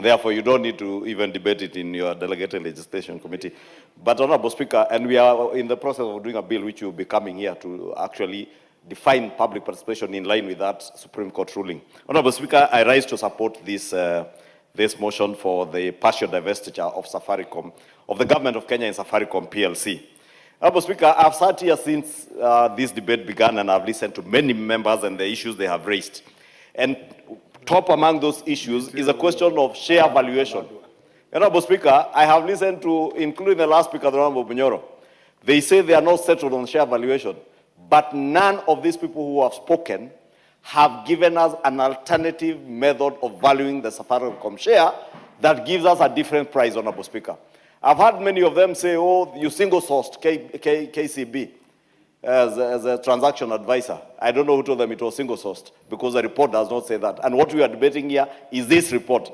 and therefore you don't need to even debate it in your delegated legislation committee. But Honorable Speaker, and we are in the process of doing a bill which will be coming here to actually define public participation in line with that Supreme Court ruling. Honorable Speaker, I rise to support this motion for the partial divestiture of Safaricom, of the government of Kenya in Safaricom PLC. Honorable Speaker, I've sat here since this debate began, and I've listened to many members and the issues they have raised. And top among those issues is a question of share valuation. Honorable Speaker, I have listened to, including the last speaker, the Honorable Nyoro. They say they are not settled on share valuation, but none of these people who have spoken have given us an alternative method of valuing the Safaricom share that gives us a different price, Honorable Speaker. I've heard many of them say, oh, you single-sourced KCB as a transaction advisor. I don't know who told them it was single-sourced, because the report does not say that. And what we are debating here is this report.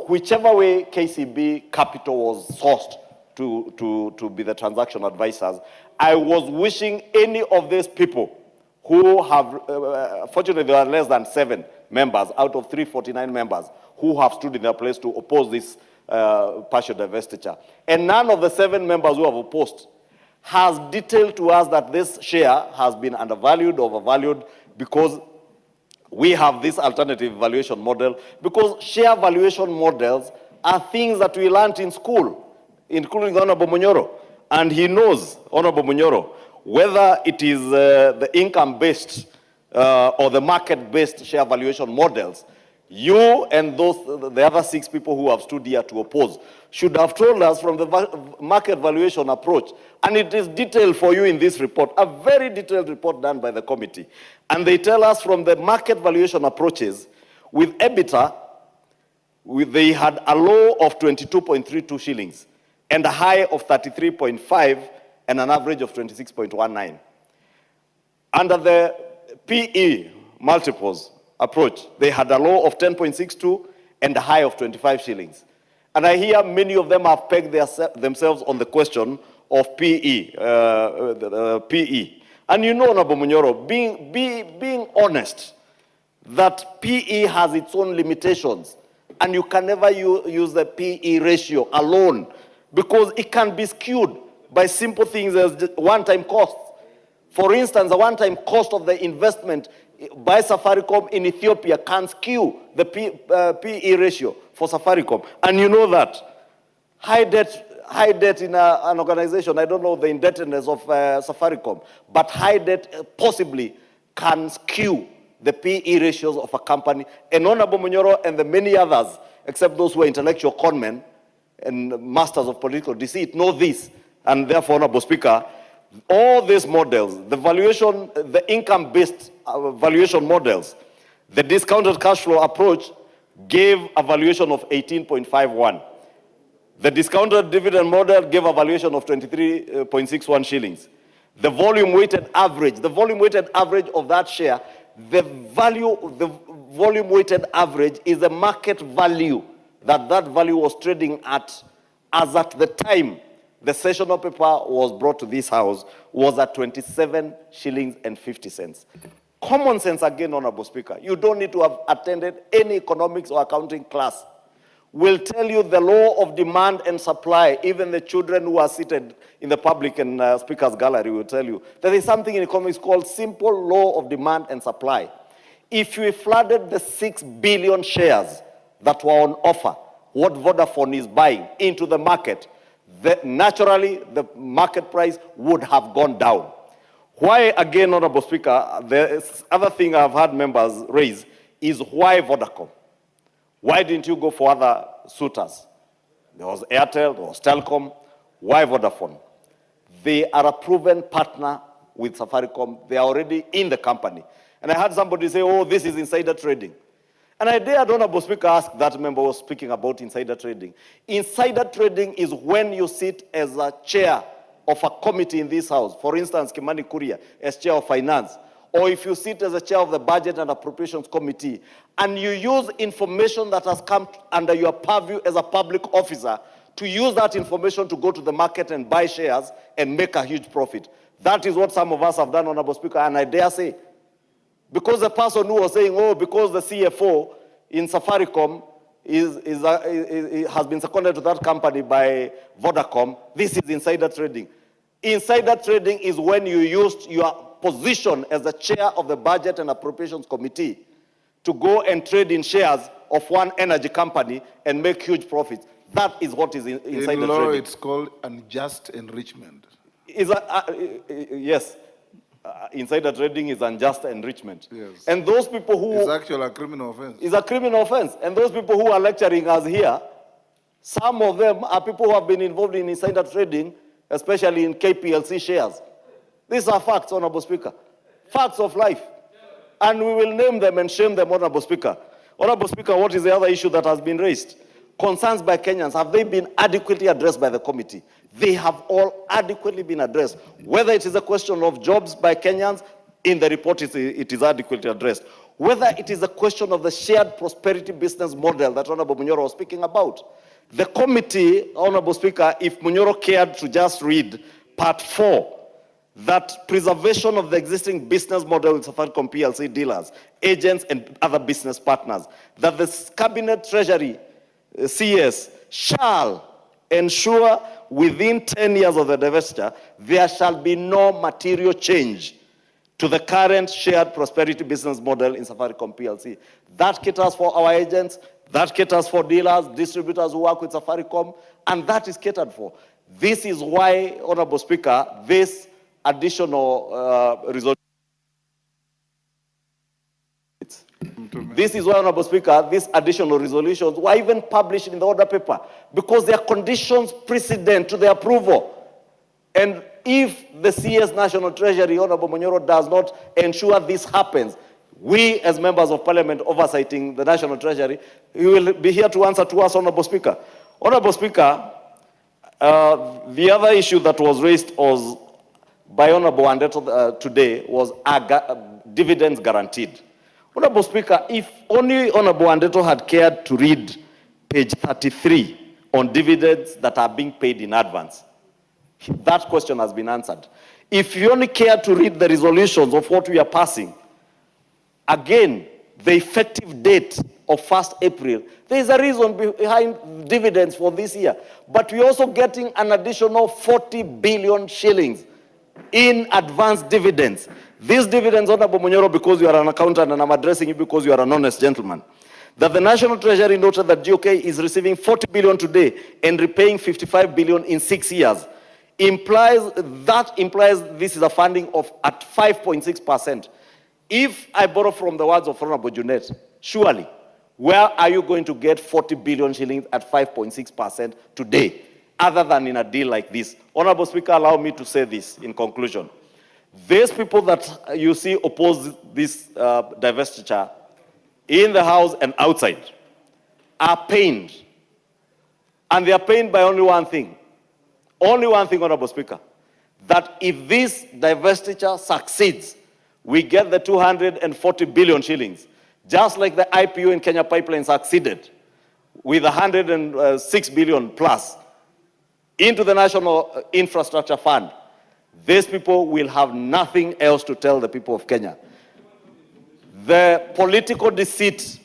Whichever way KCB Capital was sourced to be the transaction advisors, I was wishing any of these people who have, fortunately there are less than 7 members out of 349 members who have stood in their place to oppose this partial divestiture. And none of the 7 members who have opposed has detailed to us that this share has been undervalued, overvalued, because we have this alternative valuation model, because share valuation models are things that we learned in school, including Honorable Nyoro. And he knows, Honorable Nyoro, whether it is the income-based or the market-based share valuation models. You and the other 6 people who have stood here to oppose should have told us from the market valuation approach. And it is detailed for you in this report, a very detailed report done by the committee. And they tell us from the market valuation approaches, with EBITDA, they had a low of 22.32 shillings and a high of 33.5 and an average of 26.19. Under the PE multiples approach, they had a low of 10.62 and a high of 25 shillings. And I hear many of them have pegged themselves on the question of PE. And you know, Honorable Nyoro, being honest, that PE has its own limitations, and you can never use the PE ratio alone, because it can be skewed by simple things as one-time costs. For instance, the one-time cost of the investment by Safaricom in Ethiopia can skew the PE ratio for Safaricom. And you know that. High debt in an organization, I don't know the indebtedness of Safaricom, but high debt possibly can skew the PE ratios of a company. And Honorable Nyoro and the many others, except those who are intellectual conmen and masters of political deceit, know this. And therefore, Honorable Speaker, all these models, the valuation, the income-based valuation models, the discounted cash flow approach gave a valuation of 18.51. The discounted dividend model gave a valuation of 23.61 shillings. The volume-weighted average of that share, the volume-weighted average is the market value that value was trading at, as at the time the sessional paper was brought to this house, was at 27 shillings and 50 cents. Common sense again, Honorable Speaker. You don't need to have attended any economics or accounting class. Will tell you the law of demand and supply. Even the children who are seated in the public and speakers gallery will tell you there is something in economics called simple law of demand and supply. If we flooded the 6 billion shares that were on offer, what Vodafone is buying into the market, naturally the market price would have gone down. Why, again, Honorable Speaker, the other thing I've had members raise is why Vodacom? Why didn't you go for other suitors? There was Airtel, there was Telcom. Why Vodafone? They are a proven partner with Safaricom. They are already in the company. And I had somebody say, oh, this is insider trading. And I dared, Honorable Speaker, ask that member who was speaking about insider trading. Insider trading is when you sit as a chair of a committee in this house. For instance, Kimani Kuria as chair of finance. Or if you sit as a chair of the Budget and Appropriations Committee, and you use information that has come under your purview as a public officer to use that information to go to the market and buy shares and make a huge profit. That is what some of us have done, Honorable Speaker, and I dare say, because the person who was saying, oh, because the CFO in Safaricom has been seconded to that company by Vodacom. This is insider trading. Insider trading is when you used your position as the chair of the Budget and Appropriations Committee to go and trade in shares of one energy company and make huge profits. That is what is insider trading. In law, it's called unjust enrichment. Yes. Insider trading is unjust enrichment. Yes. And those people who... It's actually a criminal offense. It's a criminal offense. And those people who are lecturing us here, some of them are people who have been involved in insider trading, especially in KPLC shares. These are facts, Honorable Speaker. Facts of life. And we will name them and shame them, Honorable Speaker. Honorable Speaker, what is the other issue that has been raised? Concerns by Kenyans, have they been adequately addressed by the committee? They have all adequately been addressed. Whether it is a question of jobs by Kenyans, in the report it is adequately addressed. Whether it is a question of the shared prosperity business model that Honorable Nyoro was speaking about. The committee, Honorable Speaker, if Nyoro cared to just read part 4, that preservation of the existing business model with Safaricom PLC dealers, agents, and other business partners, that the Cabinet Treasury CS shall ensure within 10 years of the divestiture, there shall be no material change to the current shared prosperity business model in Safaricom PLC. That caters for our agents, that caters for dealers, distributors who work with Safaricom, and that is catered for. This is why, Honorable Speaker, this additional resolution. This is why, Honorable Speaker, these additional resolutions were even published in the order paper because they are conditions precedent to the approval. And if the CS National Treasury, Honorable Nyoro, does not ensure this happens, we as members of Parliament oversighting the National Treasury, we will be here to answer to us, Honorable Speaker. Honorable Speaker, the other issue that was raised was by Honorable Anderto today was dividends guaranteed. Honorable Speaker, if only Honorable Anderto had cared to read page 33 on dividends that are being paid in advance, that question has been answered. If you only care to read the resolutions of what we are passing, again, the effective date of 1st April, there is a reason behind dividends for this year. But we're also getting an additional 40 billion shillings in advance dividends. These dividends, Honorable Nyoro, because you are an accountant and I'm addressing you because you are an honest gentleman, that the National Treasury noted that GOK is receiving 40 billion today and repaying 55 billion in 6 years. That implies this is a funding of at 5.6%. If I borrow from the words of Honorable Junet, surely, where are you going to get 40 billion shillings at 5.6% today, other than in a deal like this? Honorable Speaker, allow me to say this in conclusion. These people that you see oppose this divestiture in the House and outside are pained. And they are pained by only one thing. Only one thing, Honorable Speaker. That if this divestiture succeeds, we get the 240 billion shillings, just like the IPO in Kenya Pipeline succeeded, with 106 billion plus into the National Infrastructure Fund. These people will have nothing else to tell the people of Kenya. The political deceit,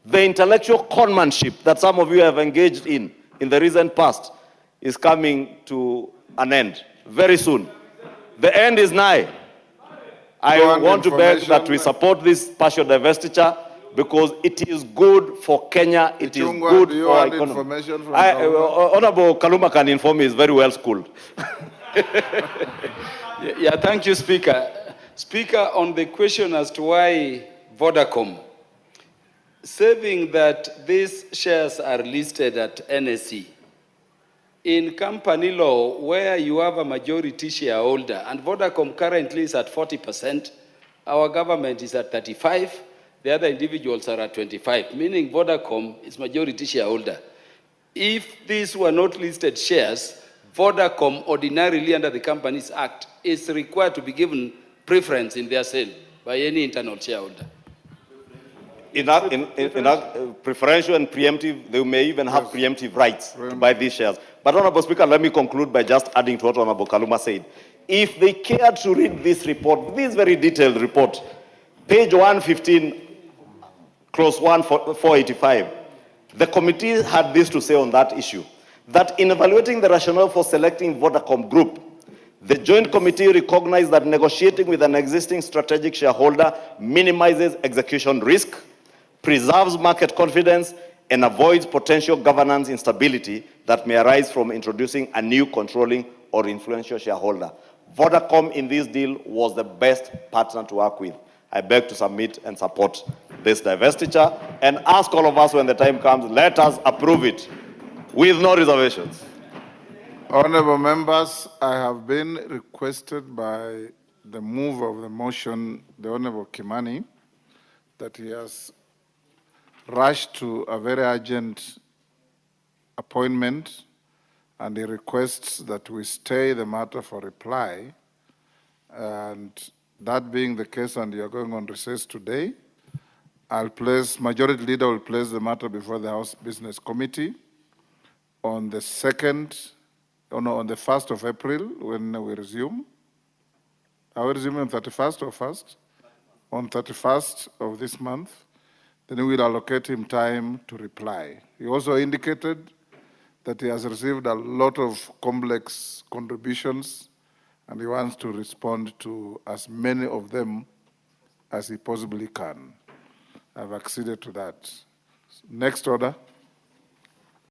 the intellectual conmanship that some of you have engaged in the recent past is coming to an end very soon. The end is nigh. I want to beg that we support this partial divestiture because it is good for Kenya, it is good for our economy. Honorable Kaluma can inform me, he's very well schooled. Yeah, thank you, Speaker. Speaker, on the question as to why Vodacom, saving that these shares are listed at NSE, in company law, where you have a majority shareholder, and Vodacom currently is at 40%, our government is at 35%, the other individuals are at 25%, meaning Vodacom is majority shareholder. If these were not listed shares, Vodacom ordinarily under the Companies Act is required to be given preference in their sale by any internal shareholder. In preferential and preemptive, they may even have preemptive rights to buy these shares. But Honorable Speaker, let me conclude by just adding to what Honorable Kaluma said. If they care to read this report, this very detailed report, page 115, clause 1, 485, The committee had this to say on that issue, that in evaluating the rationale for selecting Vodacom Group, the Joint Committee recognized that negotiating with an existing strategic shareholder minimizes execution risk, preserves market confidence, and avoids potential governance instability that may arise from introducing a new controlling or influential shareholder. Vodacom in this deal was the best partner to work with. I beg to submit and support this divestiture and ask all of us when the time comes, let us approve it with no reservations. Honorable members, I have been requested by the mover of the motion, the Honorable Kimani, that he has rushed to a very urgent appointment, and he requests that we stay the matter for reply. And that being the case, and you're going on recess today, Majority Leader will place the matter before the House Business Committee on the 1st of April, when we resume. Are we resuming on 31st or 1st? On 31st of this month. Then we will allocate him time to reply. He also indicated that he has received a lot of complex contributions, and he wants to respond to as many of them as he possibly can. I've acceded to that. Next order.